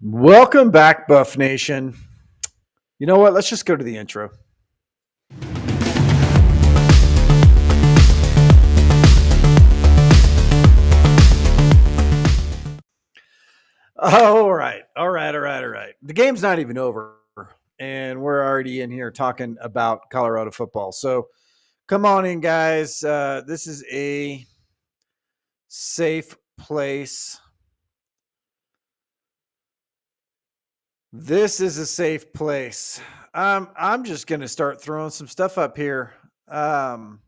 Welcome back, Buff Nation. You know what? Let's just go to the intro. All right. The game's not even over, and we're already in here talking about Colorado football. So come on in, guys. This is a safe place. I'm just going to start throwing some stuff up here. I'm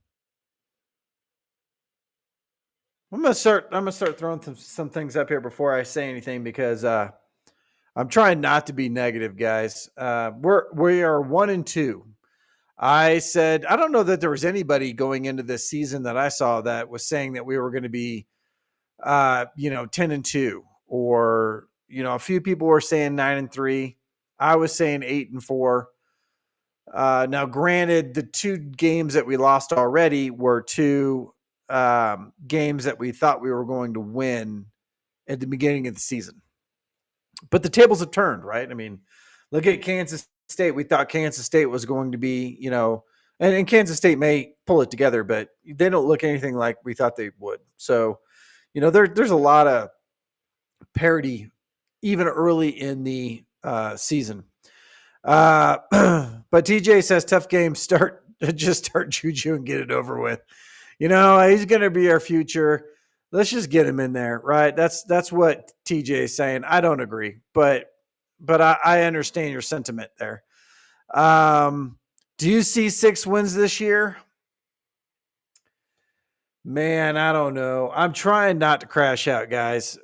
gonna start throwing some things up here before I say anything because I'm trying not to be negative, guys. We are 1-2. I said I don't know that there was anybody going into this season that I saw that was saying that we were going to be 10-2, or a few people were saying 9-3. I was saying 8-4. Now, granted, the two games that we lost already were two games that we thought we were going to win at the beginning of the season. But the tables have turned, right? I mean, look at Kansas State. We thought Kansas State was going to be, and Kansas State may pull it together, but they don't look anything like we thought they would. So, there's a lot of parity even early in the season. But TJ says tough game, start Juju and get it over with. He's going to be our future. Let's just get him in there, right? That's what TJ is saying. I don't agree, but I understand your sentiment there. Do you see 6 wins this year? Man, I don't know. I'm trying not to crash out, guys.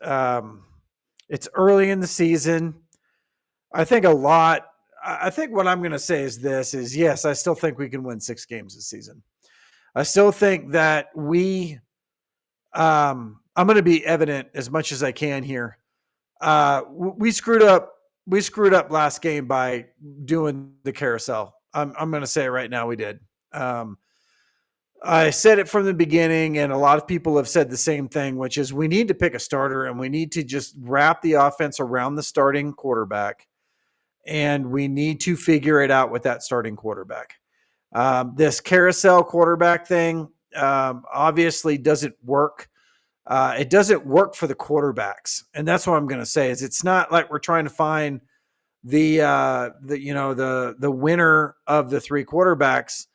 It's early in the season. I think what I'm going to say is this is, yes, I still think we can win 6 games this season. I still think that I'm going to be evident as much as I can here. We screwed up last game by doing the carousel. I'm going to say it right now. We did. I said it from the beginning, and a lot of people have said the same thing, which is we need to pick a starter and we need to just wrap the offense around the starting quarterback. And we need to figure it out with that starting quarterback. This carousel quarterback thing obviously doesn't work. It doesn't work for the quarterbacks, and that's what I'm going to say. Is it's not like we're trying to find the winner of the 3 quarterbacks.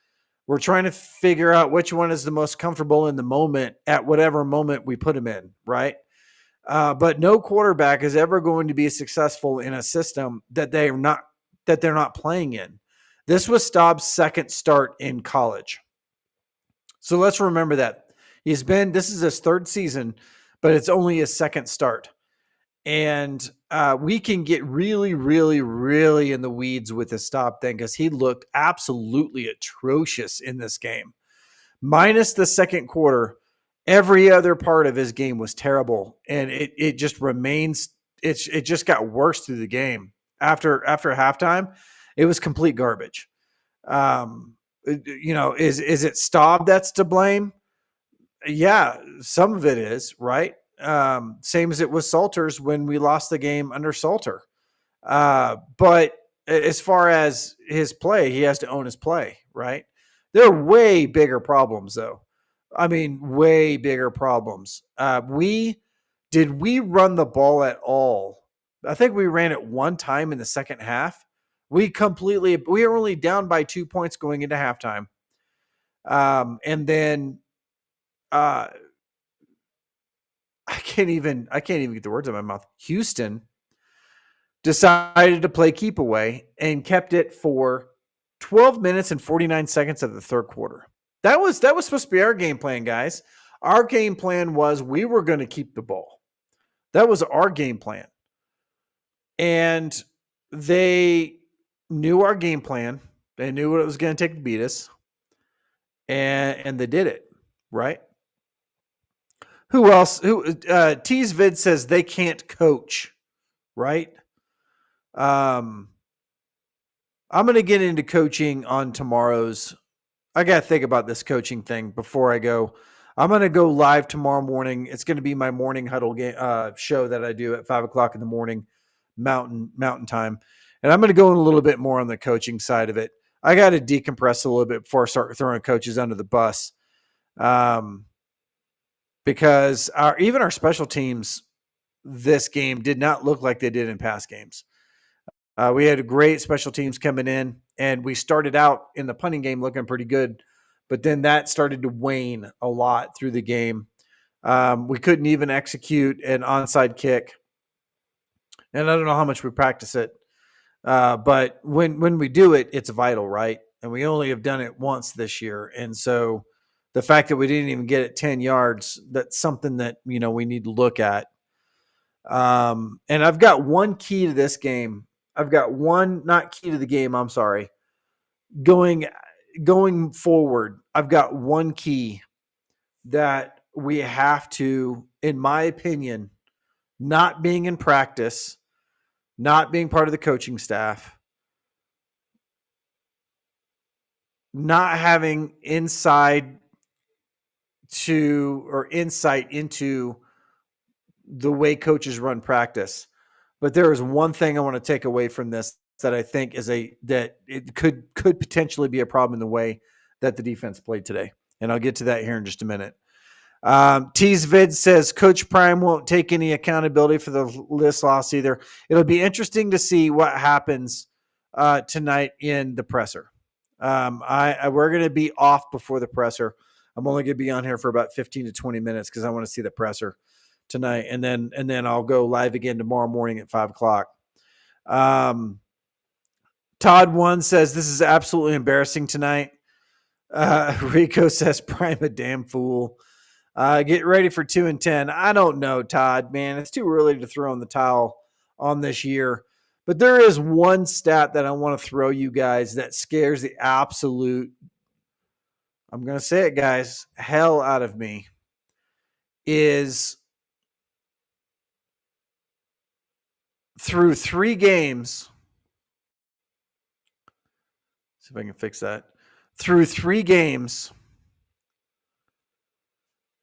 We're trying to figure out which one is the most comfortable in the moment at whatever moment we put him in, right? But no quarterback is ever going to be successful in a system that they're not playing in. This was Staub's second start in college. So let's remember that. This is his 3rd season, but it's only his 2nd start. And we can get really, really, really in the weeds with the Staub thing because he looked absolutely atrocious in this game. Minus the 2nd quarter, every other part of his game was terrible, and it just remains. It just got worse through the game. After halftime, it was complete garbage. Is it Staub that's to blame? Yeah, some of it is, right? Same as it was Salters when we lost the game under Salter. But as far as his play, he has to own his play, right? There are way bigger problems, though. I mean, way bigger problems. Did we run the ball at all? I think we ran it one time in the second half. We were only down by 2 points going into halftime. And then I can't even get the words out of my mouth. Houston decided to play keep away and kept it for 12 minutes and 49 seconds of the 3rd quarter. That was supposed to be our game plan, guys. Our game plan was we were going to keep the ball. That was our game plan. And they knew our game plan. They knew what it was going to take to beat us. And they did it, right? Who else? Tease Vid says they can't coach, right? I'm going to get into coaching on tomorrow's. I got to think about this coaching thing before I go. I'm going to go live tomorrow morning. It's going to be my morning huddle show that I do at 5 o'clock in the morning. mountain time. And I'm going to go in a little bit more on the coaching side of it. I got to decompress a little bit before I start throwing coaches under the bus. Because even our special teams this game did not look like they did in past games. We had great special teams coming in, and we started out in the punting game looking pretty good, but then that started to wane a lot through the game. We couldn't even execute an onside kick, and I don't know how much we practice it, but when we do it, it's vital, right? And we only have done it once this year, and so the fact that we didn't even get it 10 yards, that's something that we need to look at. And I've got one key to this game. I've got one, not key to the game, I'm sorry. Going forward, I've got one key that we have to, in my opinion, not being in practice, not being part of the coaching staff, not having insight into the way coaches run practice. But there is one thing I want to take away from this that I think is that it could potentially be a problem in the way that the defense played today. And I'll get to that here in just a minute. Tease Vid says Coach Prime won't take any accountability for this loss either. It'll be interesting to see what happens tonight in the presser. We're going to be off before the presser. I'm only going to be on here for about 15 to 20 minutes because I want to see the presser tonight, and then I'll go live again tomorrow morning at 5:00. Todd One says this is absolutely embarrassing tonight. Rico says Prime a damn fool. Get ready for 2-10. I don't know, Todd, man. It's too early to throw in the towel on this year. But there is one stat that I want to throw you guys that scares the absolute, I'm going to say it, guys, hell out of me, is through 3 games. See if I can fix that. Through 3 games,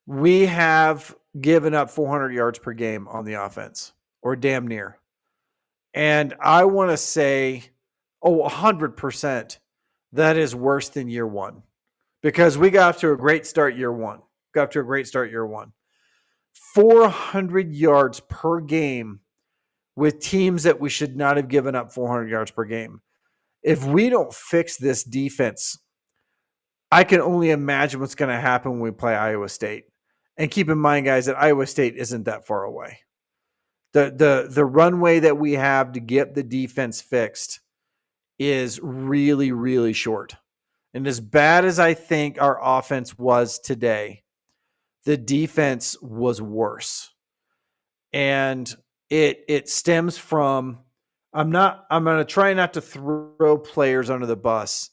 we have given up 400 yards per game on the offense, or damn near. And I want to say, 100%, that is worse than year one. Because we got off to a great start year one. 400 yards per game with teams that we should not have given up 400 yards per game. If we don't fix this defense, I can only imagine what's going to happen when we play Iowa State. And keep in mind, guys, that Iowa State isn't that far away. The runway that we have to get the defense fixed is really, really short. And as bad as I think our offense was today, the defense was worse. And it stems from, I'm going to try not to throw players under the bus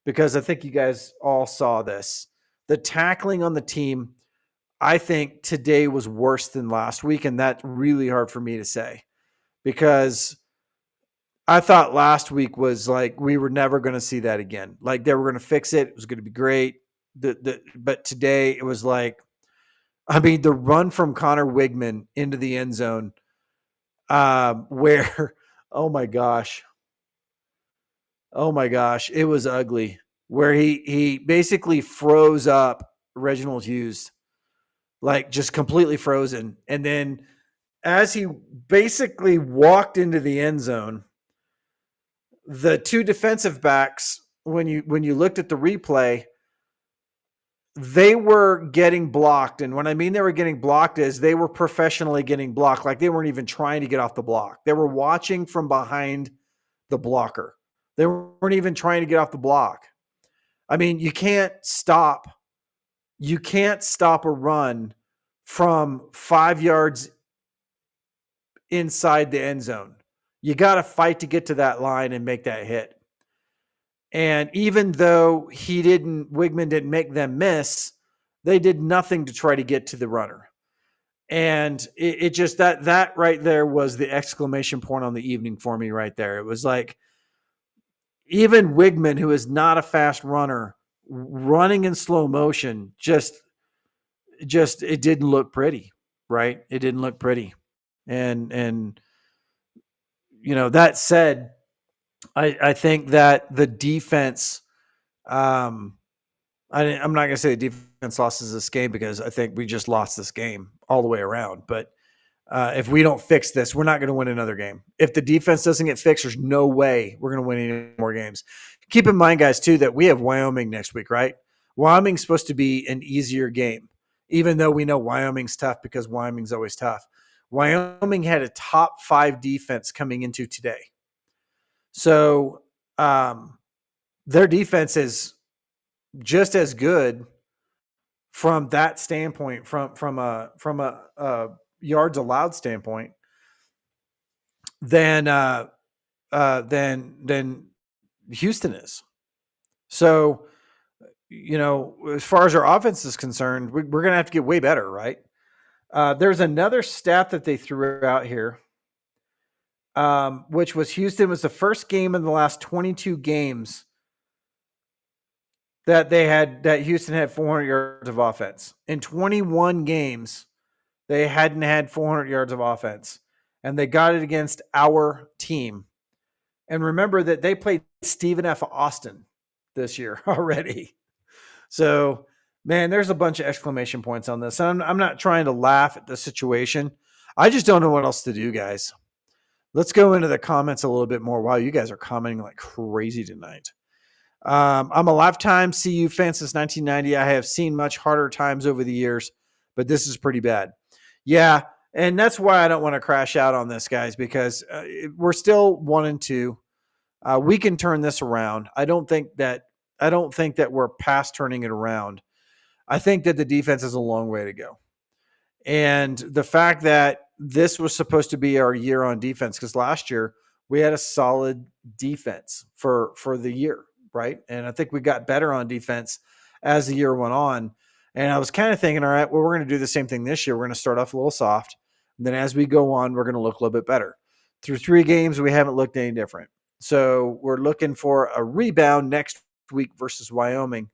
because I think you guys all saw this. The tackling on the team, I think today was worse than last week, and that's really hard for me to say because I thought last week was like we were never going to see that again. Like they were going to fix it. It was going to be great. But today it was like, I mean, the run from Connor Wigman into the end zone where, oh my gosh, it was ugly, where he basically froze up Reginald Hughes, like just completely frozen. And then as he basically walked into the end zone, the 2 defensive backs, when you looked at the replay, they were getting blocked. And when I mean they were getting blocked is they were professionally getting blocked. Like they weren't even trying to get off the block. They were watching from behind the blocker. They weren't even trying to get off the block. I mean, you can't stop a run from 5 yards inside the end zone. You got to fight to get to that line and make that hit. And even though Wigman didn't make them miss, they did nothing to try to get to the runner. And it just, that right there was the exclamation point on the evening for me right there. It was like, even Wigman, who is not a fast runner, running in slow motion, just it didn't look pretty, right? It didn't look pretty. And that said, I think that the defense, I'm not going to say the defense lost this game because I think we just lost this game all the way around. But if we don't fix this, we're not going to win another game. If the defense doesn't get fixed, there's no way we're going to win any more games. Keep in mind, guys, too, that we have Wyoming next week, right? Wyoming's supposed to be an easier game, even though we know Wyoming's tough because Wyoming's always tough. Wyoming had a top 5 defense coming into today. So their defense is just as good from that standpoint, from a yards allowed standpoint, than Houston is. So, as far as our offense is concerned, we're going to have to get way better, right? There's another stat that they threw out here, which was Houston was the first game in the last 22 games that Houston had 400 yards of offense. In 21 games, they hadn't had 400 yards of offense, and they got it against our team. And remember that they played Stephen F. Austin this year already. So, man, there's a bunch of exclamation points on this. I'm not trying to laugh at the situation. I just don't know what else to do, guys. Let's go into the comments a little bit more. Wow, you guys are commenting like crazy tonight. I'm a lifetime CU fan since 1990. I have seen much harder times over the years, but this is pretty bad. Yeah, and that's why I don't want to crash out on this, guys, because we're still 1-2. We can turn this around. I don't think that we're past turning it around. I think that the defense is a long way to go. And the fact that this was supposed to be our year on defense, because last year we had a solid defense for the year, right? And I think we got better on defense as the year went on. And I was kind of thinking, all right, well, we're going to do the same thing this year. We're going to start off a little soft. And then as we go on, we're going to look a little bit better. Through 3 games, we haven't looked any different. So we're looking for a rebound next week versus Wyoming.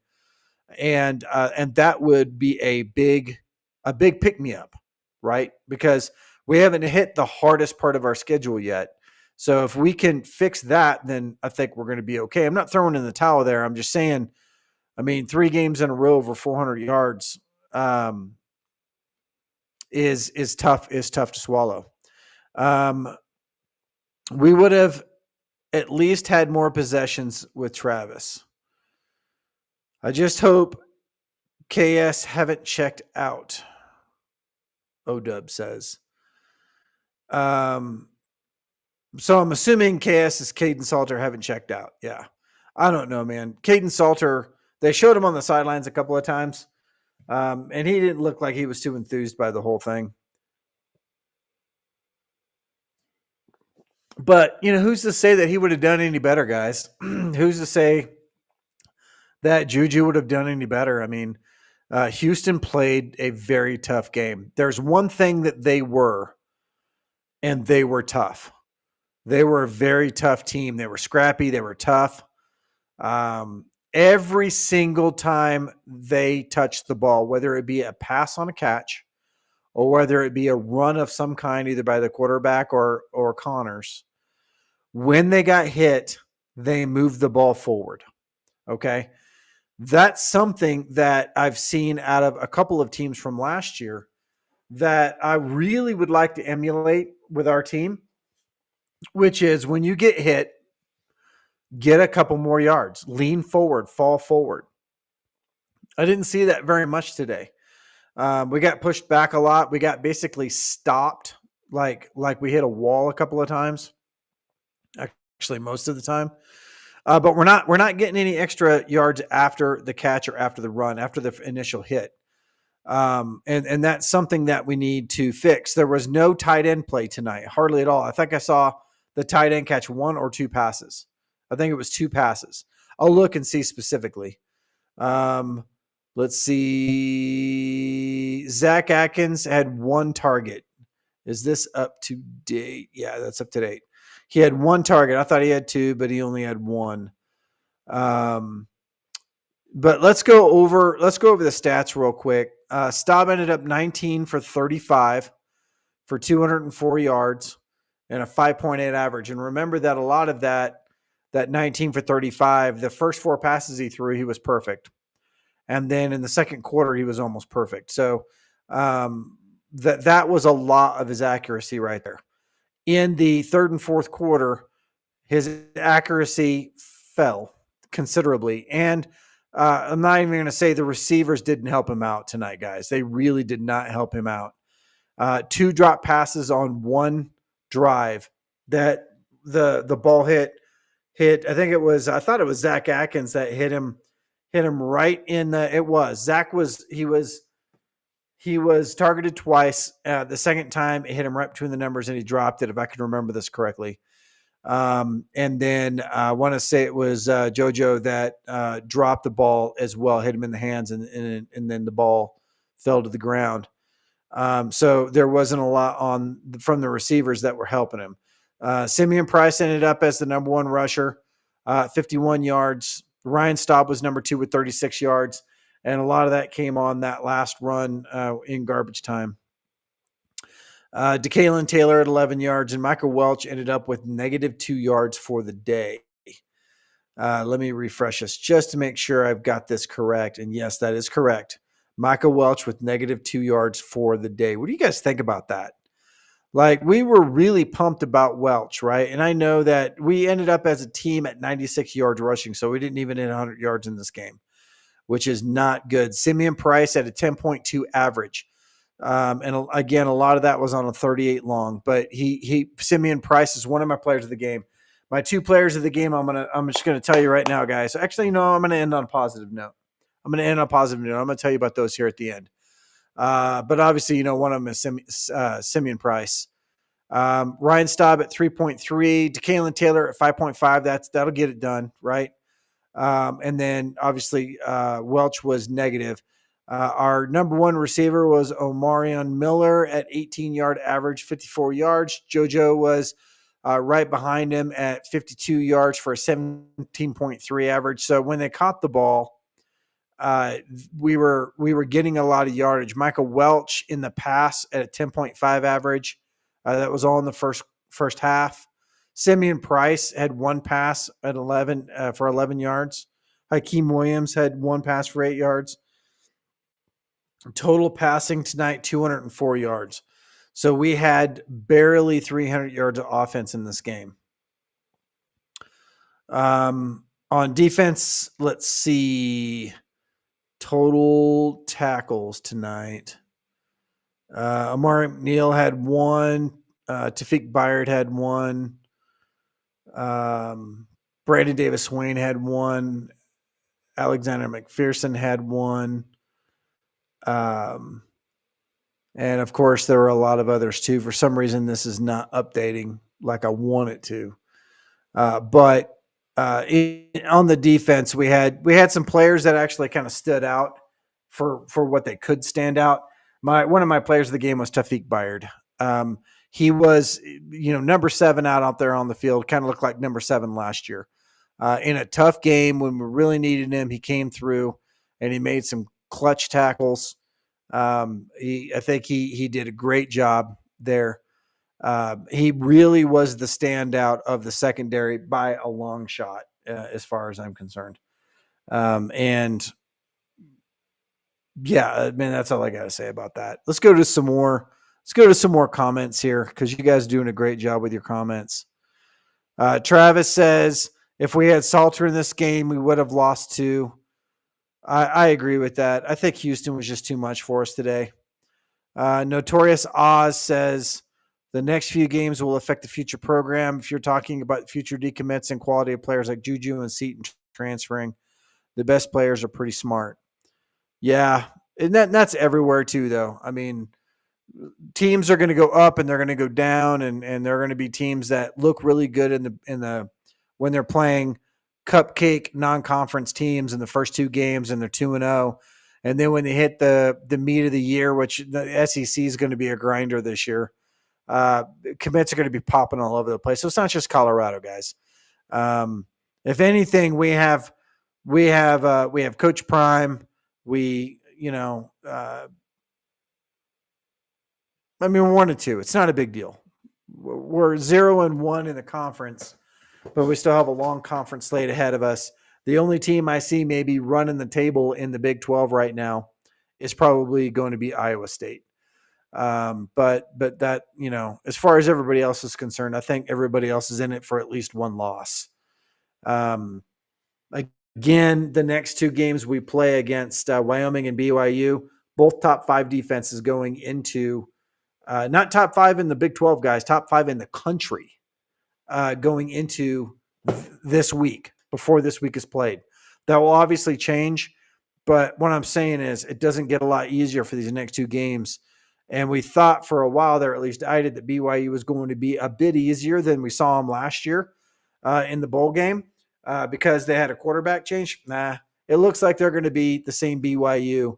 And that would be a big pick-me-up, right? Because we haven't hit the hardest part of our schedule yet. So if we can fix that, then I think we're going to be okay. I'm not throwing in the towel there. I'm just saying, 3 games in a row over 400 yards is tough to swallow. We would have at least had more possessions with Travis. I just hope KS haven't checked out, O-Dub says. So I'm assuming KS is Caden Salter haven't checked out. Yeah. I don't know, man. Caden Salter, they showed him on the sidelines a couple of times, and he didn't look like he was too enthused by the whole thing. But, who's to say that he would have done any better, guys? Who's to say that Juju would have done any better? Houston played a very tough game. There's one thing that they were, and they were tough. They were a very tough team. They were scrappy. They were tough. Every single time they touched the ball, whether it be a pass on a catch or whether it be a run of some kind, either by the quarterback or Connors, when they got hit, they moved the ball forward. Okay? That's something that I've seen out of a couple of teams from last year that I really would like to emulate with our team, which is when you get hit, get a couple more yards, lean forward, fall forward. I didn't see that very much today. We got pushed back a lot. We got basically stopped, like we hit a wall a couple of times. Actually, most of the time. But we're not getting any extra yards after the catch or after the run, after the initial hit. And that's something that we need to fix. There was no tight end play tonight, hardly at all. I think I saw the tight end catch 1 or 2 passes. I think it was 2 passes. I'll look and see specifically. Let's see. Zach Atkins had 1 target. Is this up to date? Yeah, that's up to date. He had 1 target. I thought he had 2, but he only had 1. But let's go over the stats real quick. Staub ended up 19 for 35 for 204 yards and a 5.8 average. And remember that a lot of that 19 for 35, the first 4 passes he threw, he was perfect. And then in the second quarter, he was almost perfect. So that was a lot of his accuracy right there. In the third and fourth quarter, his accuracy fell considerably. And I'm not even going to say the receivers didn't help him out tonight, guys. They really did not help him out. 2 drop passes on 1 drive that the ball hit. I thought it was Zach Atkins that hit him right in he was targeted twice. The second time it hit him right between the numbers and he dropped it, if I can remember this correctly. And then I want to say it was JoJo that dropped the ball as well, hit him in the hands, and then the ball fell to the ground. So there wasn't a lot from the receivers that were helping him. Simeon Price ended up as the number 1 rusher, 51 yards. Ryan Staub was number 2 with 36 yards. And a lot of that came on that last run in garbage time. DeKalen Taylor at 11 yards, and Michael Welch ended up with -2 yards for the day. Let me refresh this just to make sure I've got this correct. And yes, that is correct. Michael Welch with -2 yards for the day. What do you guys think about that? Like, we were really pumped about Welch, right? And I know that we ended up as a team at 96 yards rushing, so we didn't even hit 100 yards in this game, which is not good. Simeon Price at a 10.2 average. And again, a lot of that was on a 38 long, but Simeon Price is one of my players of the game. My 2 players of the game, I'm just going to tell you right now, guys. Actually, I'm going to end on a positive note. I'm going to tell you about those here at the end. But obviously, one of them is Simeon Price. Ryan Staub at 3.3, DeKalen Taylor at 5.5. That'll get it done, right? And then obviously Welch was negative. Our number 1 receiver was Omarion Miller at 18-yard average, 54 yards. JoJo was right behind him at 52 yards for a 17.3 average. So when they caught the ball, we were getting a lot of yardage. Michael Welch in the pass at a 10.5 average. That was all in the first half. Simeon Price had 1 pass at 11 for 11 yards. Hakeem Williams had 1 pass for 8 yards. Total passing tonight, 204 yards. So we had barely 300 yards of offense in this game. On defense, let's see. Total tackles tonight. Amari McNeil had 1. Tafik Byard had 1. Brandon Davis-Wayne had 1. Alexander McPherson had 1. And of course, there were a lot of others too. For some reason, this is not updating like I want it to. But on the defense, we had some players that actually kind of stood out for what they could stand out. One of my players of the game was Tafik Byard. He was, number 7 out there on the field, kind of looked like number 7 last year. In a tough game when we really needed him, he came through and he made some clutch tackles. I think he did a great job there. He really was the standout of the secondary by a long shot, as far as I'm concerned. And yeah, I mean, that's all I got to say about that. Let's go to some more comments here, because you guys are doing a great job with your comments. Travis says, if we had Salter in this game, we would have lost 2. I agree with that. I think Houston was just too much for us today. Notorious Oz says, the next few games will affect the future program. If you're talking about future decommits and quality of players like Juju and Seaton transferring, the best players are pretty smart. Yeah, and that's everywhere too, though. I mean, teams are going to go up and they're going to go down, and they're going to be teams that look really good in the when they're playing cupcake non-conference teams in the first 2 games and they're 2-0. And then when they hit the meat of the year, which the SEC is going to be a grinder this year, commits are going to be popping all over the place. So it's not just Colorado, guys. If anything, we have Coach Prime. We're 1-2. It's not a big deal. we're 0-1 in the conference, but we still have a long conference slate ahead of us. The only team I see maybe running the table in the Big 12 right now is probably going to be Iowa State. But that, as far as everybody else is concerned, I think everybody else is in it for at least one loss. Um, Again, the next two games we play against Wyoming and BYU, both top 5 defenses going into not top 5 in the Big 12, guys, top 5 in the country going into this week before this week is played. That will obviously change, but what I'm saying is it doesn't get a lot easier for these next two games. And we thought for a while there, at least I did, that BYU was going to be a bit easier than we saw them last year in the bowl game because they had a quarterback change. Nah, it looks like they're going to be the same BYU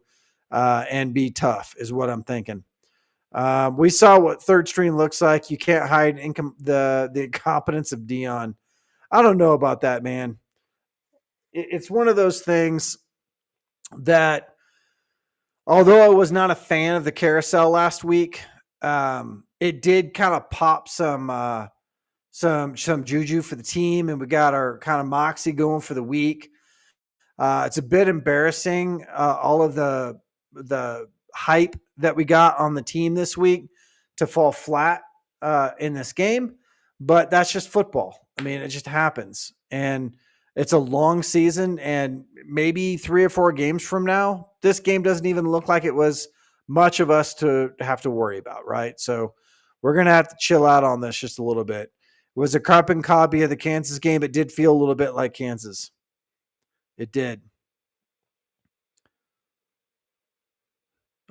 and be tough is what I'm thinking. We saw what third string looks like. You can't hide the incompetence of Dion. I don't know about that, man. It's one of those things that, although I was not a fan of the carousel last week, it did kind of pop some juju for the team, and we got our kind of moxie going for the week. It's a bit embarrassing, all of the hype that we got on the team this week to fall flat in this game, but that's just football. I mean, it just happens, and it's a long season, and maybe 3 or 4 games from now, this game doesn't even look like it was much of us to have to worry about, right? So we're going to have to chill out on this just a little bit. It was a carbon copy of the Kansas game. It did feel a little bit like Kansas. It did.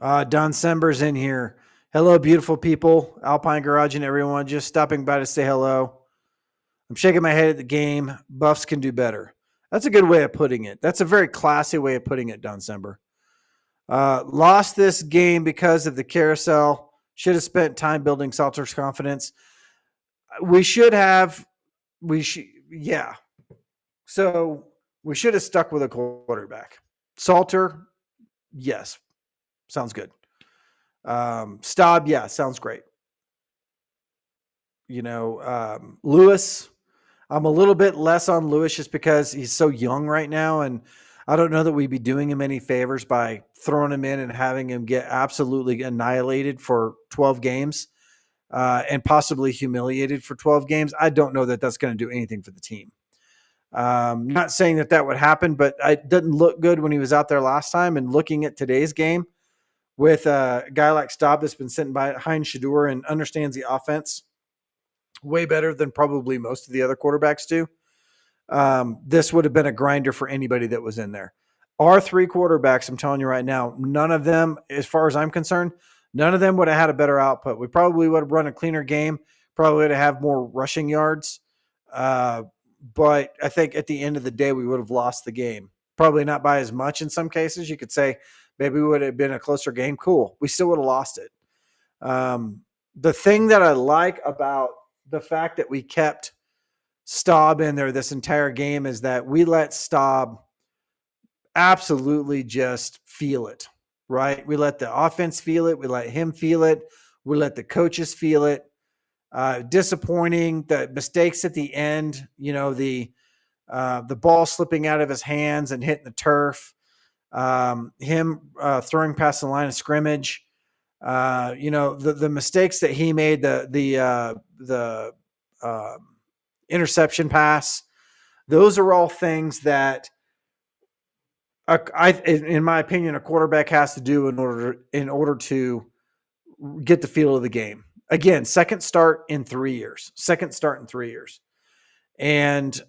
Don Sember's in here. Hello, beautiful people. Alpine Garage and everyone just stopping by to say hello. I'm shaking my head at the game. Buffs can do better. That's a good way of putting it. That's a very classy way of putting it, Don Sember. Lost this game because of the carousel. Should have spent time building Salter's confidence. We should have. Yeah. So we should have stuck with a quarterback. Salter, yes. Sounds good. Staub, yeah, sounds great. Lewis, I'm a little bit less on Lewis just because he's so young right now, and I don't know that we'd be doing him any favors by throwing him in and having him get absolutely annihilated for 12 games and possibly humiliated for 12 games. I don't know that that's going to do anything for the team. Not saying that would happen, but it didn't look good when he was out there last time. And looking at today's game with a guy like Staub that's been sitting behind Shedeur and understands the offense way better than probably most of the other quarterbacks do, this would have been a grinder for anybody that was in there. Our 3 quarterbacks, I'm telling you right now, none of them, as far as I'm concerned, none of them would have had a better output. We probably would have run a cleaner game, probably would have more rushing yards. But I think at the end of the day, we would have lost the game. Probably not by as much in some cases. You could say maybe it would have been a closer game. Cool. We still would have lost it. The thing that I like about the fact that we kept Staub in there this entire game is that we let Staub absolutely just feel it, right? We let the offense feel it. We let him feel it. We let the coaches feel it. Disappointing, the mistakes at the end, the ball slipping out of his hands and hitting the turf, him throwing past the line of scrimmage, the mistakes that he made, the interception pass. Those are all things that in my opinion, a quarterback has to do in order to get the feel of the game. Again, second start in 3 years. And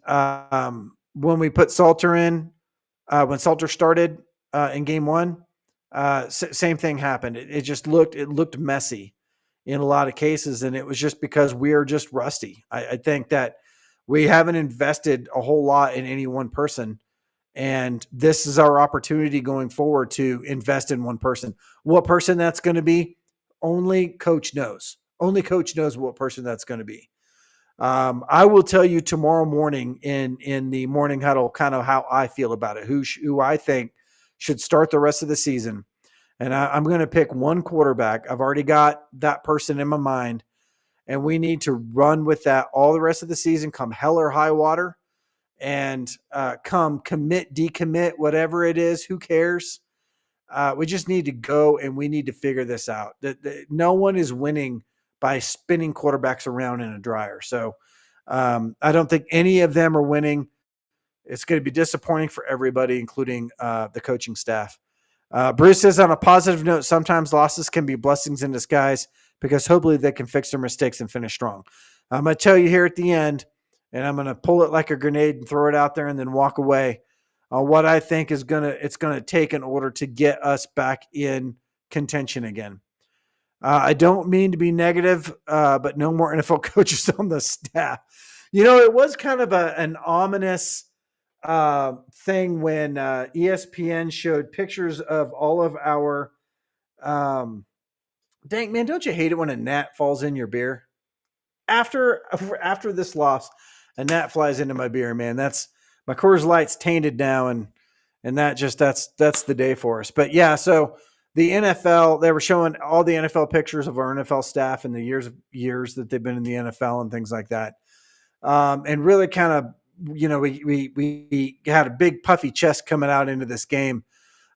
when we put Salter in, when Salter started in game 1, same thing happened. It looked messy in a lot of cases, and it was just because we are just rusty. I think that we haven't invested a whole lot in any one person, and this is our opportunity going forward to invest in one person. What person that's going to be, only coach knows. Only coach knows what person that's going to be. I will tell you tomorrow morning in the morning huddle kind of how I feel about it, who I think should start the rest of the season. And I'm going to pick one quarterback. I've already got that person in my mind. and we need to run with that all the rest of the season, come hell or high water, and come commit, decommit, whatever it is. Who cares? We just need to go, and we need to figure this out. No one is winning by spinning quarterbacks around in a dryer. So I don't think any of them are winning. It's going to be disappointing for everybody, including the coaching staff. Bruce says, on a positive note, sometimes losses can be blessings in disguise because hopefully they can fix their mistakes and finish strong. I'm going to tell you here at the end, and I'm going to pull it like a grenade and throw it out there and then walk away on what I think it's going to take in order to get us back in contention again. I don't mean to be negative, but no more NFL coaches on the staff. It was kind of an ominous thing when ESPN showed pictures of all of our dang man, don't you hate it when a gnat falls in your beer? After this loss, a gnat flies into my beer, man. That's my Coors Light's tainted now, and that's the day for us. But yeah, so the NFL, they were showing all the NFL pictures of our NFL staff and the years that they've been in the NFL and things like that. And really kind of, we had a big puffy chest coming out into this game,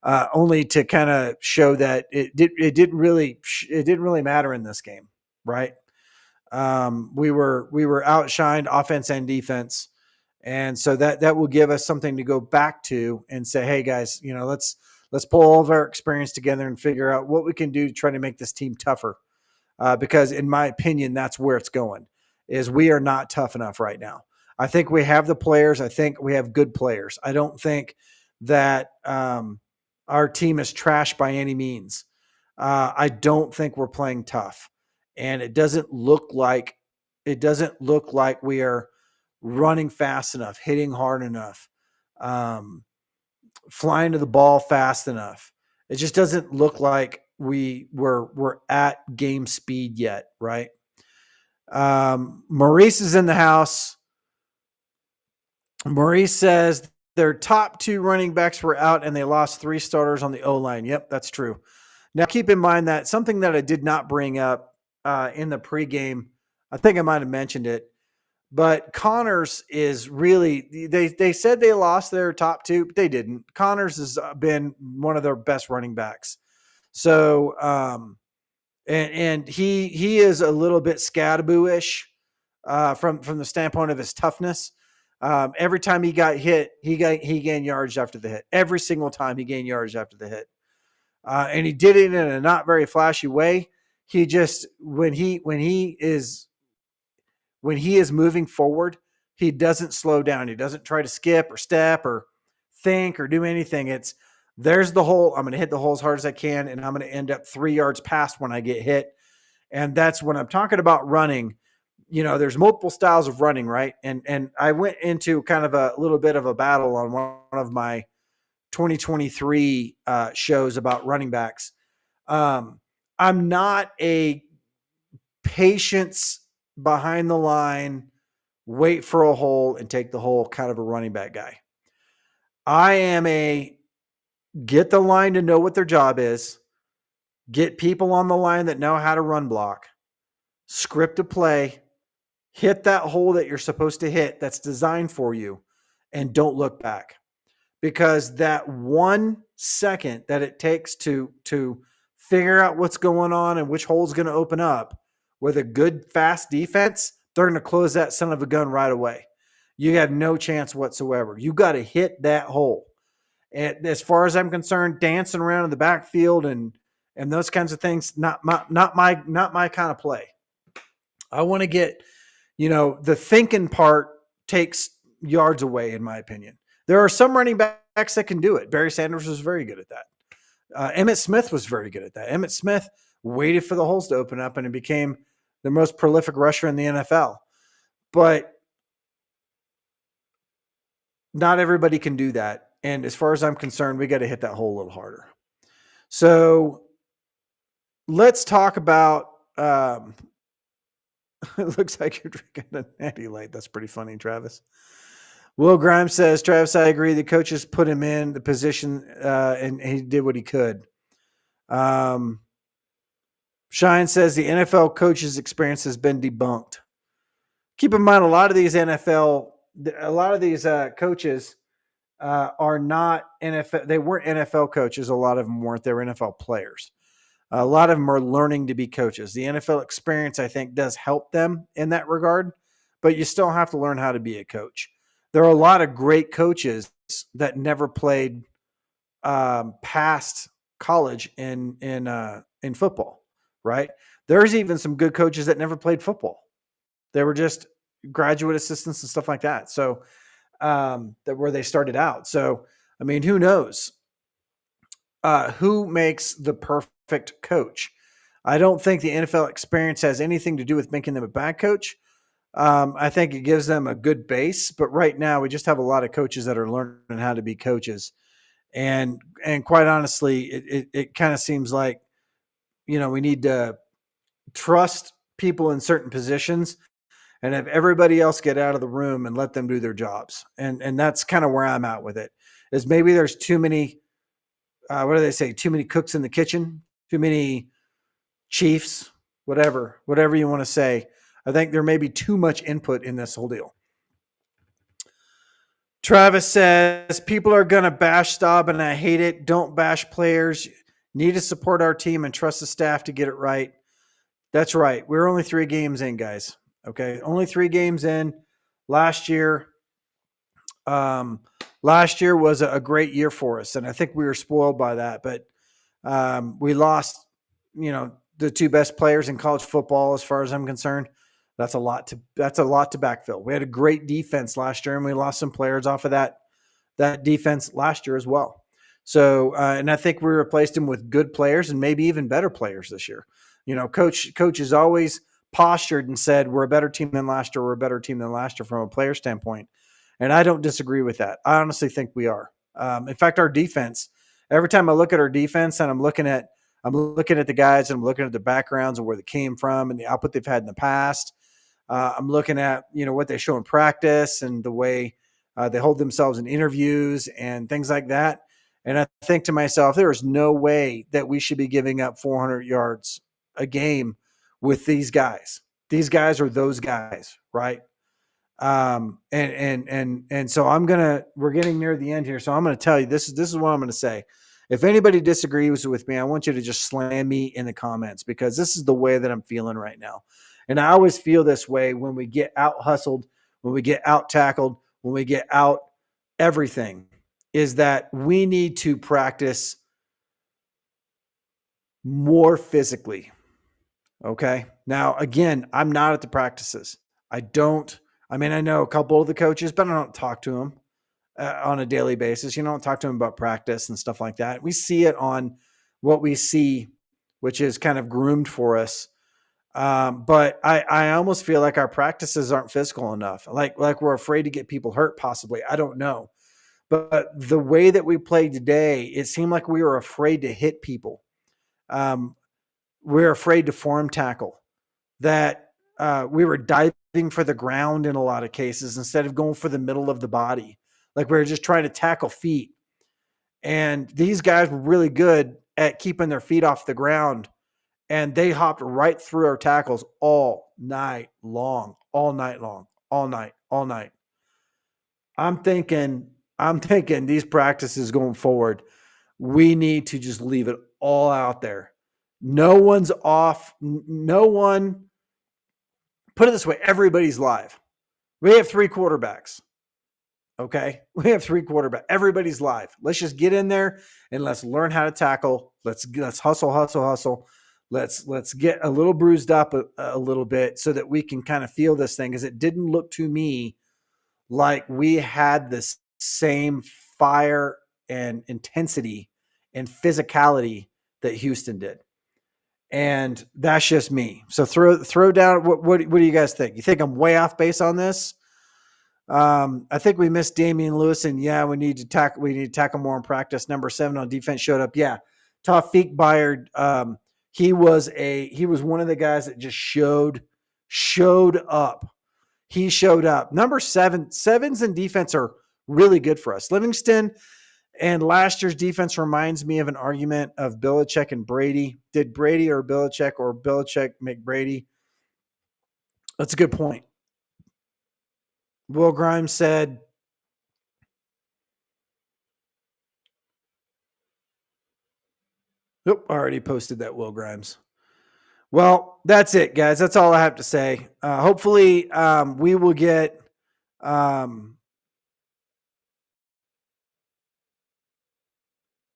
only to kind of show that it didn't really matter in this game, right? We were outshined offense and defense, and so that will give us something to go back to and say, hey guys, let's pull all of our experience together and figure out what we can do to try to make this team tougher. Because in my opinion, that's where it's going. Is we are not tough enough right now. I think we have the players. I think we have good players. I don't think that our team is trash by any means. I don't think we're playing tough, and it doesn't look like we are running fast enough, hitting hard enough, flying to the ball fast enough. It just doesn't look like we're at game speed yet, right? Maurice is in the house. Maurice says their top 2 running backs were out and they lost 3 starters on the O-line. Yep, that's true. Now, keep in mind that something that I did not bring up in the pregame, I think I might have mentioned it, but Connors is really, they said they lost their top 2, but they didn't. Connors has been one of their best running backs. So, and he is a little bit scattaboo-ish from the standpoint of his toughness. Every time he got hit, he gained yards after the hit. Every single time he gained yards after the hit. And he did it in a not very flashy way. He just, when he is moving forward, he doesn't slow down. He doesn't try to skip or step or think or do anything. There's the hole. I'm going to hit the hole as hard as I can, and I'm going to end up 3 yards past when I get hit. And that's when I'm talking about running. There's multiple styles of running, right? And I went into kind of a little bit of a battle on one of my 2023 shows about running backs. I'm not a patience behind the line, wait for a hole and take the hole kind of a running back guy. I am a get the line to know what their job is, get people on the line that know how to run block, script a play, hit that hole that you're supposed to hit that's designed for you, and don't look back. Because that 1 second that it takes to figure out what's going on and which hole is going to open up with a good, fast defense, they're going to close that son of a gun right away. You have no chance whatsoever. You got to hit that hole. And as far as I'm concerned, dancing around in the backfield and those kinds of things, not my kind of play. I want to get, the thinking part takes yards away, in my opinion. There are some running backs that can do it. Barry Sanders was very good at that. Emmitt Smith was very good at that. Emmitt Smith waited for the holes to open up, and it became the most prolific rusher in the NFL. But not everybody can do that. And as far as I'm concerned, we got to hit that hole a little harder. So let's talk about it looks like you're drinking a natty light. That's pretty funny, Travis. Will Grimes says, Travis, I agree. The coaches put him in the position and he did what he could. Shine says the NFL coaches experience has been debunked. Keep in mind, a lot of these coaches are not NFL. They weren't NFL coaches. A lot of them weren't. They were NFL players. A lot of them are learning to be coaches. The NFL experience, I think, does help them in that regard, but you still have to learn how to be a coach. There are a lot of great coaches that never played past college in football, right? There's even some good coaches that never played football. They were just graduate assistants and stuff like that. So that where they started out. So I mean, who knows? Who makes the perfect coach? I don't think the NFL experience has anything to do with making them a bad coach. I think it gives them a good base, but right now we just have a lot of coaches that are learning how to be coaches, and quite honestly, it kind of seems like we need to trust people in certain positions and have everybody else get out of the room and let them do their jobs, and that's kind of where I'm at with it. Is maybe there's too many what do they say? Too many cooks in the kitchen, too many chiefs, whatever you want to say. I think there may be too much input in this whole deal. Travis says, people are going to bash Staub, and I hate it. Don't bash players. Need to support our team and trust the staff to get it right. That's right. We're only 3 games in, guys. Okay. Only 3 games in. Last year was a great year for us, and I think we were spoiled by that. But we lost, the 2 best players in college football, as far as I'm concerned. That's a lot to backfill. We had a great defense last year, and we lost some players off of that defense last year as well. So, and I think we replaced them with good players and maybe even better players this year. Coach has always postured and said we're a better team than last year. We're a better team than last year from a player standpoint. And I don't disagree with that. I honestly think we are. In fact, our defense, every time I look at our defense and I'm looking at the guys and I'm looking at the backgrounds and where they came from and the output they've had in the past. I'm looking at, what they show in practice and the way they hold themselves in interviews and things like that. And I think to myself, there is no way that we should be giving up 400 yards a game with these guys. These guys are those guys, right? And so we're getting near the end here. So I'm going to tell you, this is what I'm going to say. If anybody disagrees with me, I want you to just slam me in the comments, because this is the way that I'm feeling right now. And I always feel this way when we get out hustled, when we get out tackled, when we get out everything, is that we need to practice more physically. Okay. Now, again, I'm not at the practices. I know a couple of the coaches, but I don't talk to them on a daily basis. You don't talk to them about practice and stuff like that. We see it on what we see, which is kind of groomed for us. But I almost feel like our practices aren't physical enough. Like we're afraid to get people hurt, possibly. I don't know. But the way that we played today, it seemed like we were afraid to hit people. We're afraid to form tackle. That we were diving for the ground in a lot of cases instead of going for the middle of the body. Like we were just trying to tackle feet. And these guys were really good at keeping their feet off the ground. And they hopped right through our tackles all night long. I'm thinking these practices going forward, we need to just leave it all out there. No one's off. No one. Put it this way, everybody's live. We have 3 quarterbacks. Okay? We have 3 quarterbacks. Everybody's live. Let's just get in there and let's learn how to tackle. Let's hustle. Let's get a little bruised up a little bit so that we can kind of feel this thing, because it didn't look to me like we had this same fire and intensity and physicality that Houston did. And that's just me. So throw down. What do you guys think? You think I'm way off base on this? I think we missed Damian Lewis, and we need to tackle more in practice. Number 7 on defense showed up. Yeah, Tawfiq Bayard. He was one of the guys that just showed up. He showed up. Number 7. 7s in defense are really good for us. Livingston And last year's defense reminds me of an argument of Belichick and Brady. Did Brady or Belichick make Brady? That's a good point. Will Grimes said, "Nope, already posted that." Will Grimes. Well, that's it, guys. That's all I have to say. Hopefully, we will get.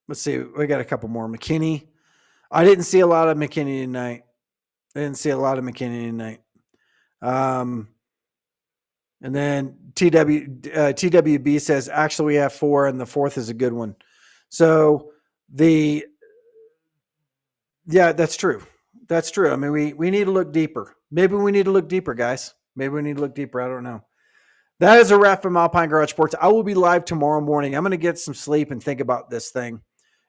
Let's see. We got a couple more. McKinney. I didn't see a lot of McKinney tonight. And then TWB says, actually, we have 4, and the 4th is a good one. So yeah, that's true. That's true. I mean, we need to look deeper. Maybe we need to look deeper, guys. Maybe we need to look deeper. I don't know. That is a wrap from Alpine Garage Sports. I will be live tomorrow morning. I'm going to get some sleep and think about this thing.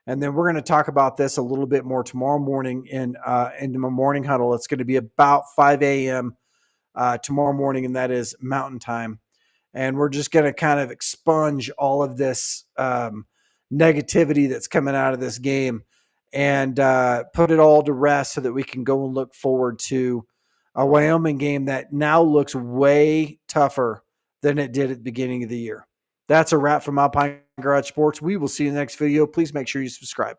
And then we're going to talk about this a little bit more tomorrow morning in my morning huddle. It's going to be about 5 a.m. Tomorrow morning, and that is Mountain Time. And we're just going to kind of expunge all of this negativity that's coming out of this game and put it all to rest so that we can go and look forward to a Wyoming game that now looks way tougher than it did at the beginning of the year. That's a wrap from Alpine Garage Sports. We will see you in the next video. Please make sure you subscribe.